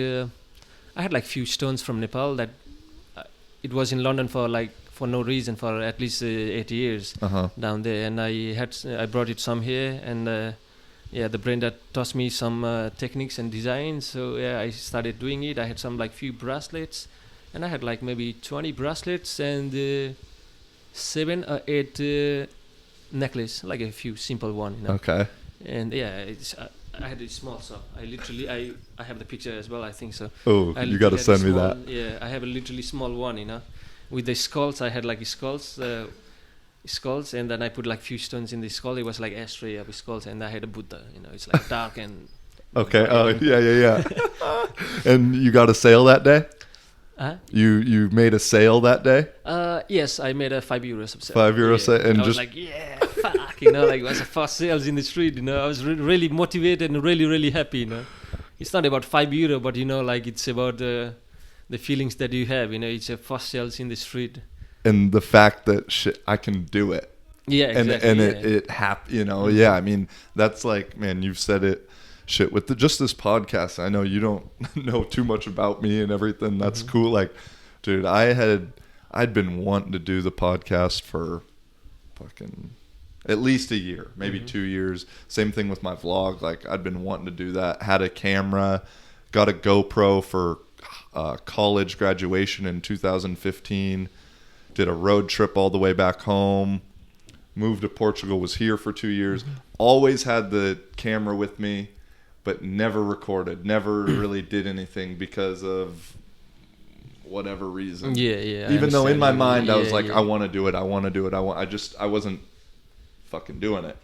few stones from Nepal that it was in London for no reason for at least 8 years down there, and I brought it some here, and the brain taught me some techniques and designs. So yeah, I started doing it. I had some like few bracelets, and I had like maybe 20 bracelets and 7 or 8 necklace, like a few simple one, Okay. And yeah, I had a small shop. I have the picture as well, I think so. Oh, I you got to literally send me had a that. small- Yeah, I have a literally small one, with the skulls. I had like skulls, and then I put like few stones in the skull. It was like ashtray of skulls, and I had a Buddha. It's like dark and. Okay. Oh, yeah. And you got a sale that day? You made a sale that day? Yes, I made a €5 of sale. €5 sale, and I was just like, yeah, fuck, like it was a fast sales in the street. I was really motivated and really, really happy. It's not about €5, but like it's about the feelings that you have. It's a fast sales in the street. And the fact that I can do it. Yeah, exactly. And yeah. it happened. Yeah. That's like, man, you've said it. Shit, with just this podcast, I know you don't know too much about me and everything. That's cool. Like, dude, I'd been wanting to do the podcast for fucking at least a year, maybe 2 years. Same thing with my vlog. Like, I'd been wanting to do that. Had a camera, got a GoPro for college graduation in 2015. Did a road trip all the way back home. Moved to Portugal, was here for 2 years. Always had the camera with me, but never recorded, never really did anything because of whatever reason. Yeah. Even though in my mind I was like, yeah. I want to do it. I wasn't fucking doing it,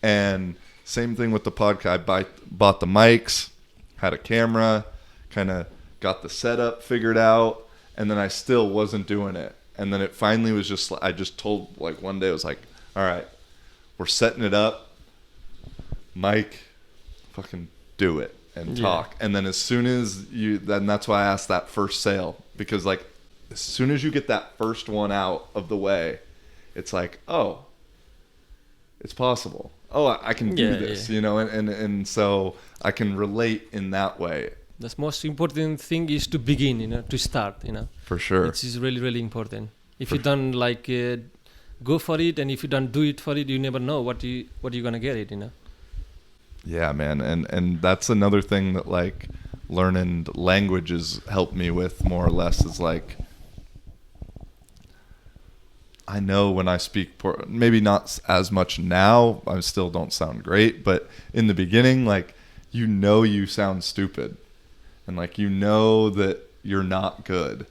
And same thing with the podcast. I bought the mics, had a camera, kind of got the setup figured out, and then I still wasn't doing it. And then it finally was just, I just told, like one day I was like, all right, we're setting it up. Mike, fucking do it and talk. And then as soon as then that's why I asked that first sale, because like as soon as you get that first one out of the way, it's like, oh, it's possible. Oh, I can do this, and so I can relate in that way. The most important thing is to begin, to start, For sure. which is really, really important. If For you don't go for it, and if you don't do it for it, you never know what you're gonna get it. Yeah, man. And that's another thing that like learning languages helped me with more or less is like, I know when I speak, maybe not as much now, I still don't sound great, but in the beginning, like, you sound stupid. And like, that you're not good.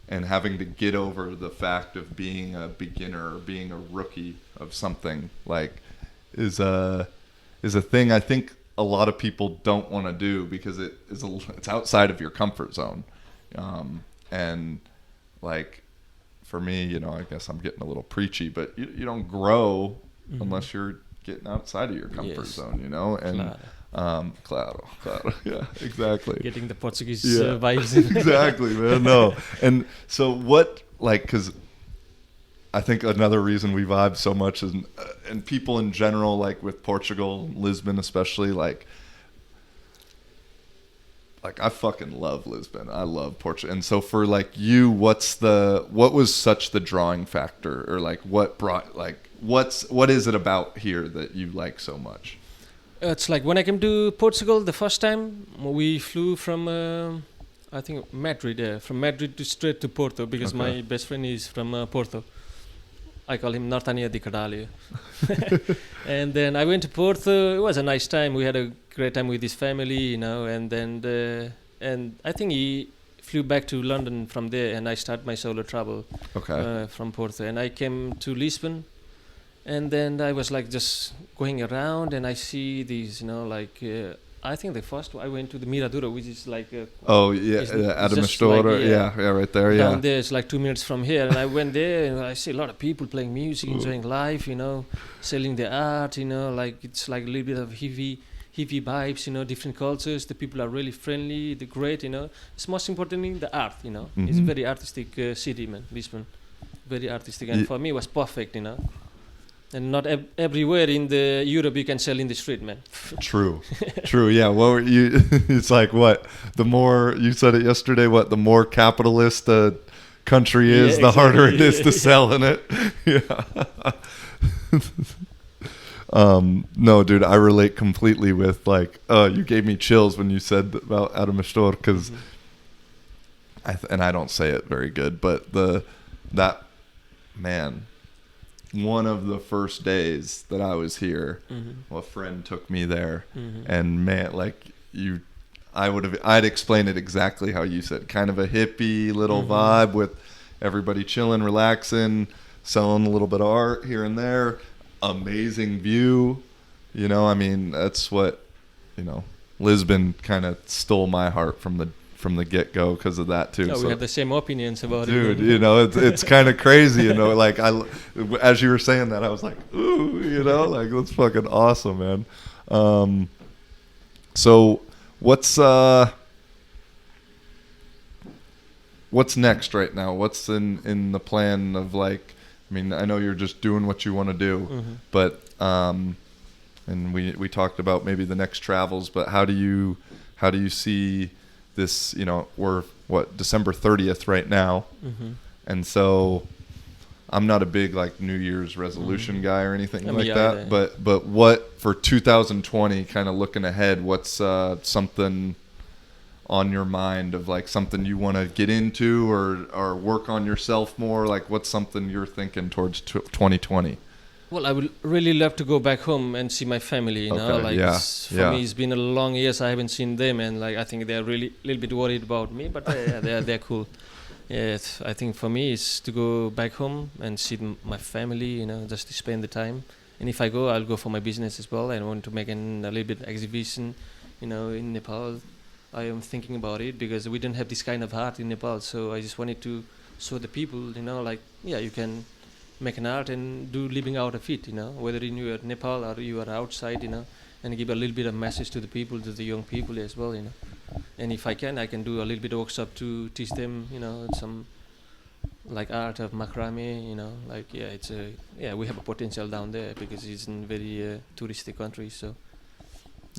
And having to get over the fact of being a beginner or being a rookie of something like is a thing I think a lot of people don't want to do because it's outside of your comfort zone. And like for me, I guess I'm getting a little preachy, but you don't grow unless you're getting outside of your comfort zone, and claro, yeah, exactly. Getting the Portuguese vibes in. Exactly, man. No. And so what, like, because I think another reason we vibe so much is, and people in general, like with Portugal, Lisbon especially, like I fucking love Lisbon. I love Portugal. And so for like you, what was such the drawing factor, or like what brought, like what is it about here that you like so much? It's like when I came to Portugal the first time, we flew from I think Madrid, from Madrid to straight to Porto, because my best friend is from Porto. I call him Nortania di Caralho. And then I went to Porto. It was a nice time. We had a great time with his family, and then and I think he flew back to London from there, and I started my solo travel from Porto. And I came to Lisbon, and then I was like just going around, and I see these, I think the first I went to the Miradouro, which is like Adamastora, right there, down there. It's like 2 minutes from here, and I went there, and I see a lot of people playing music, enjoying life, selling their art, like it's like a little bit of hippie vibes, different cultures. The people are really friendly, they're great, It's most importantly the art, It's a very artistic city, man, Lisbon, very artistic, and for me it was perfect, And not everywhere in the Europe you can sell in the street, man. True. Yeah. What were you? It's like what? The more you said it yesterday. What? The more capitalist a country is, the harder it is to sell in it. Yeah. No, dude, I relate completely with like. You gave me chills when you said about Adamastor, because, and I don't say it very good, but that man. One of the first days that I was here, a friend took me there, and man, like I'd explain it exactly how you said, kind of a hippie little vibe with everybody chilling, relaxing, selling a little bit of art here and there, amazing view, I mean, that's what, Lisbon kind of stole my heart from the get-go because of that too. We have the same opinions about it. Dude, it's kind of crazy, like as you were saying that, I was like, ooh, like that's fucking awesome, man. So what's next right now? What's in the plan of like, I mean, I know you're just doing what you want to do, but and we talked about maybe the next travels, but how do you see this, we're December 30th right now, and so I'm not a big like New Year's resolution guy or anything like that, but what for 2020, kind of looking ahead, what's something on your mind of like something you want to get into or work on yourself more, like what's something you're thinking towards 2020? Well, I would really love to go back home and see my family, For me, it's been a long years I haven't seen them, and like I think they're really a little bit worried about me, but they're cool. I think for me it's to go back home and see my family, just to spend the time. And if I go, I'll go for my business as well. I want to make a little bit exhibition, in Nepal. I am thinking about it because we don't have this kind of art in Nepal, so I just wanted to show the people, you can make an art and do living out of it, whether you are Nepal or you are outside, and give a little bit of message to the people, to the young people as well, And if I can do a little bit of workshop to teach them, some like art of macrame, we have a potential down there because it's in very touristic country, so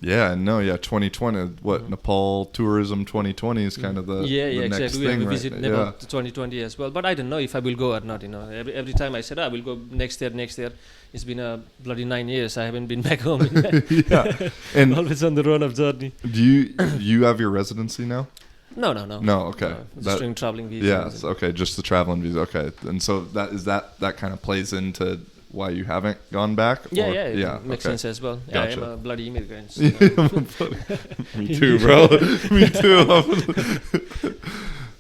Yeah, no, yeah, 2020. What Nepal tourism 2020 is kind of the exactly. next We have thing, a right? visit Nepal to 2020 as well, but I don't know if I will go or not. Every time I said I will go next year. It's been a bloody 9 years. I haven't been back home. Yeah, and Always on the run of journey. do you have your residency now? No. No, okay. Just doing traveling visa. Yes, okay, just the traveling visa. Okay, and so that kind of plays into why you haven't gone back? Yeah, makes sense as well. Yeah, Gotcha. I am a bloody immigrant. Me too, bro. Me too.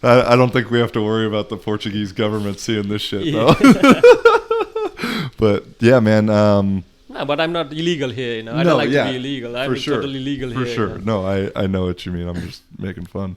I don't think we have to worry about the Portuguese government seeing this shit, though. But yeah, man. No, but I'm not illegal here. I don't like to be illegal. I'm totally legal here. For sure. No, I know what you mean. I'm just making fun.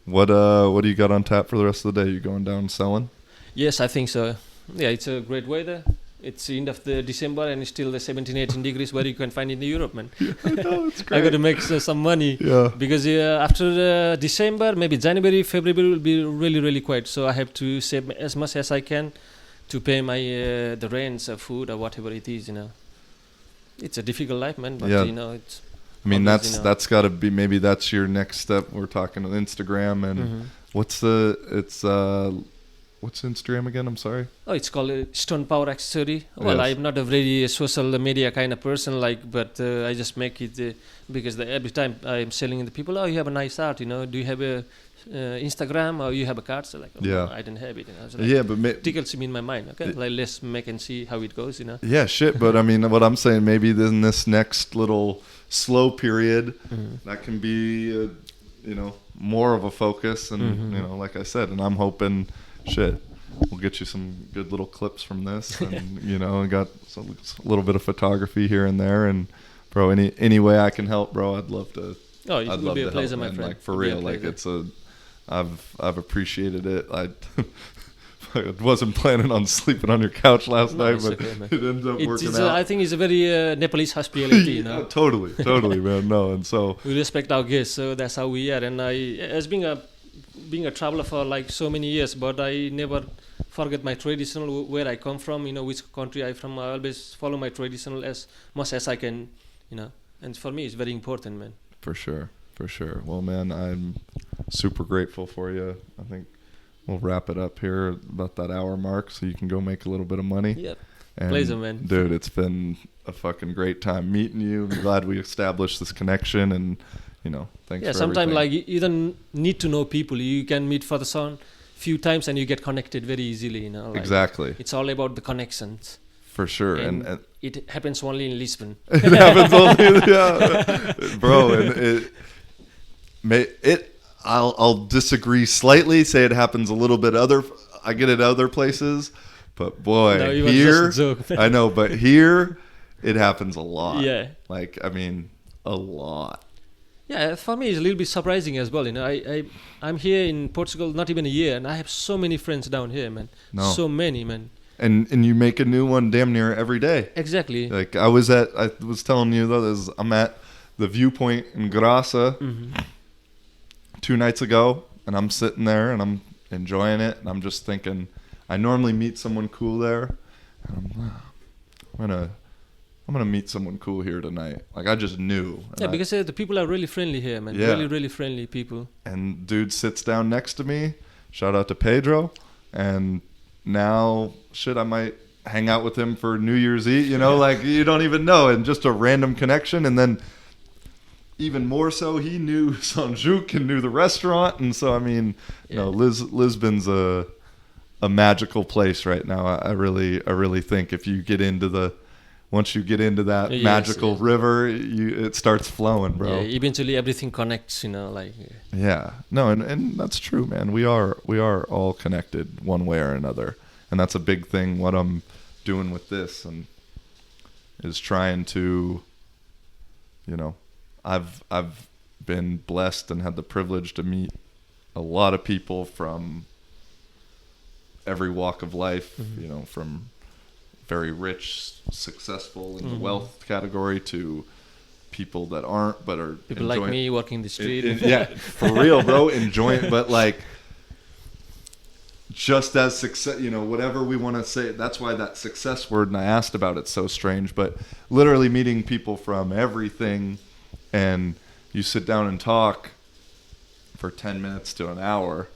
What do you got on tap for the rest of the day? You going down selling? Yes, I think so. Yeah, it's a great weather. It's the end of the December and it's still the 17, 18 degrees where you can find in the Europe, man. I know, it's great. I got to make some money. Yeah. Because after December, maybe January, February will be really, really quiet. So I have to save as much as I can to pay my the rents or food or whatever it is. It's a difficult life, man. But it's. I mean, that's got to be, maybe that's your next step. We're talking on Instagram and what's Instagram again? I'm sorry. Oh, it's called Stone Power Accessory. Well, Yes. I'm not a very social media kind of person, but I just make it because every time I'm selling the people, oh, you have a nice art, do you have a Instagram or you have a card? So like, Yeah. I don't have it. So But tickles me in my mind. Okay, let's make and see how it goes. Yeah, shit. But I mean, what I'm saying, maybe in this next little slow period, that can be, more of a focus, and like I said, and I'm hoping. Shit, we'll get you some good little clips from this, and and got a little bit of photography here and there. And bro, any way I can help, bro, I'd love to. Oh, it will be a pleasure, my friend. Like for real, like I've appreciated it. I wasn't planning on sleeping on your couch last night, but it ended up working out. I think it's a very Nepalese hospitality, Totally, man. No, and so we respect our guests, so that's how we are. And as being a traveler for like so many years, but I never forget my traditional, where I come from, which country I'm from. I always follow my traditional as much as I can, and for me it's very important, man. For sure. Well, man, I'm super grateful for you. I think we'll wrap it up here about that hour mark so you can go make a little bit of money. Yep. And pleasure, man. Dude, it's been a fucking great time meeting you. I'm glad we established this connection, and thanks for sometimes everything. you don't need to know people. You can meet for the sun few times and you get connected very easily. Exactly. It's all about the connections. For sure, and it happens only in Lisbon. It happens only, bro. And I'll disagree slightly. Say it happens a little bit I get it other places, but boy, no, here just a joke. I know, but here it happens a lot. Yeah. Like, I mean, a lot. Yeah, for me it's a little bit surprising as well. I'm here in Portugal not even a year, and I have so many friends down here, man. No. So many, man. And you make a new one damn near every day. Exactly. Like I was telling you though, I'm at the Viewpoint in Graça 2 nights ago, and I'm sitting there and I'm enjoying it, and I'm just thinking, I normally meet someone cool there, and I'm gonna meet someone cool here tonight. Like I just knew. Yeah, because the people are really friendly here, man. Yeah. Really, really friendly people. And dude sits down next to me. Shout out to Pedro. And now, I might hang out with him for New Year's Eve. Like you don't even know, and just a random connection. And then, even more so, he knew Sanjuk and knew the restaurant. And so, I mean, Lisbon's a magical place right now. I really think if you get into once you get into that magical river, it starts flowing, bro. Yeah, eventually everything connects, Yeah, no, and that's true, man. We are all connected one way or another, and that's a big thing. What I'm doing with this and is trying to, I've been blessed and had the privilege to meet a lot of people from every walk of life, from very rich, successful in the wealth category to people that aren't, but are people like me working the street. Yeah, for real, bro. Enjoying, but like just as success, whatever we want to say. That's why that success word, and I asked about it's so strange, but literally meeting people from everything, and you sit down and talk for 10 minutes to an hour,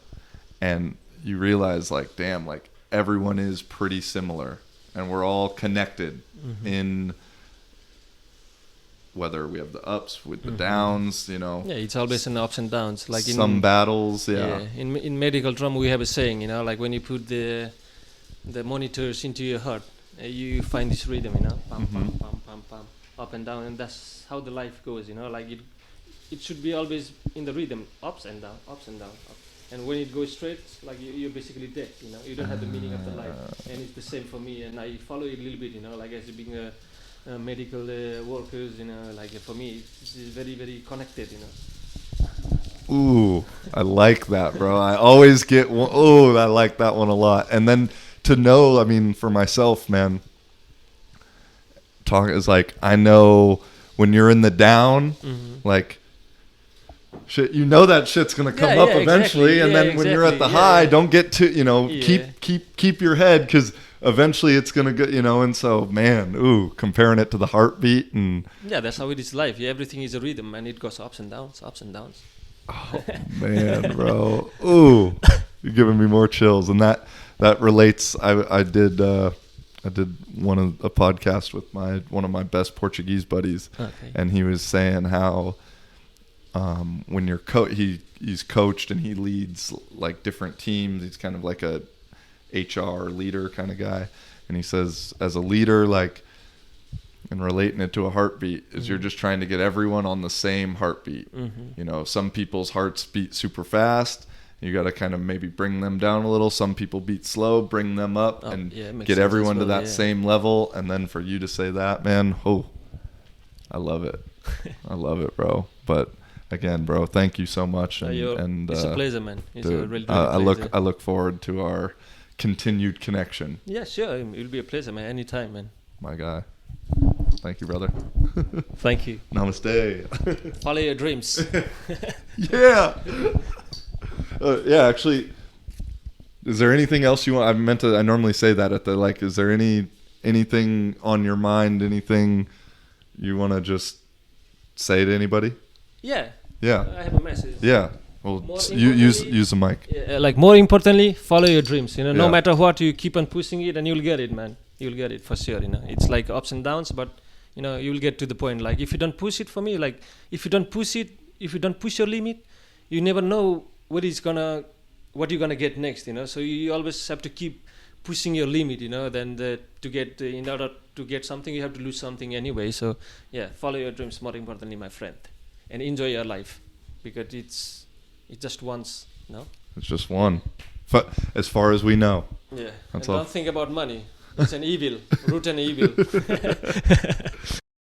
and you realize, like, damn, like, everyone is pretty similar, and we're all connected in whether we have the ups with the downs, Yeah, it's always an ups and downs. Like some battles, in medical term, we have a saying, like when you put the monitors into your heart, you find this rhythm, pam, pam, pam, pam, pam, up and down, and that's how the life goes, like it should be always in the rhythm, ups and down, ups and down, up. And when it goes straight, like you're basically dead, you don't have the meaning of the life. And it's the same for me, and I follow it a little bit, like as being a medical workers, like for me, it's very, very connected, Ooh, I like that, bro. I always get one. Oh, I like that one a lot. And then to know, I mean, for myself, man, talk is like, I know when you're in the down, like, shit, that shit's gonna come up eventually, and then when you're at the high, don't get too, keep your head, because eventually it's gonna go, and so, man, comparing it to the heartbeat, and that's how it is life. Everything is a rhythm, and it goes ups and downs, ups and downs. Oh man, bro, you're giving me more chills, and that relates. I did a podcast with one of my best Portuguese buddies, and he was saying how when you're he's coached and he leads like different teams. He's kind of like a HR leader kind of guy, and he says, as a leader, like, and relating it to a heartbeat, is you're just trying to get everyone on the same heartbeat. Some people's hearts beat super fast. You got to kind of maybe bring them down a little. Some people beat slow, bring them up, and get everyone to that same level. And then for you to say that, man, I love it. I love it, bro. But again, bro, thank you so much. And it's a pleasure, man. It's dude, a really pleasure. I look forward to our continued connection. Yeah, sure. It'll be a pleasure, man. Anytime, man. My guy. Thank you, brother. Thank you. Namaste. Follow your dreams. Yeah. Actually, is there anything else you want? I normally say that at the, like, is there anything on your mind, anything you want to just say to anybody? Yeah. I have a message. Yeah. Well, use the mic. Like, more importantly, follow your dreams. No Yeah. matter what, you keep on pushing it, and you'll get it, man. You'll get it for sure. It's like ups and downs, but you'll get to the point. Like, if you don't push it, for me, like, if you don't push your limit, you never know what you're gonna get next. So you always have to keep pushing your limit. Then to get in order to get something, you have to lose something anyway. So follow your dreams. More importantly, my friend, and enjoy your life, because it's just once. It's just one, as far as we know. Yeah. That's and all. Don't think about money. It's an evil, root and evil.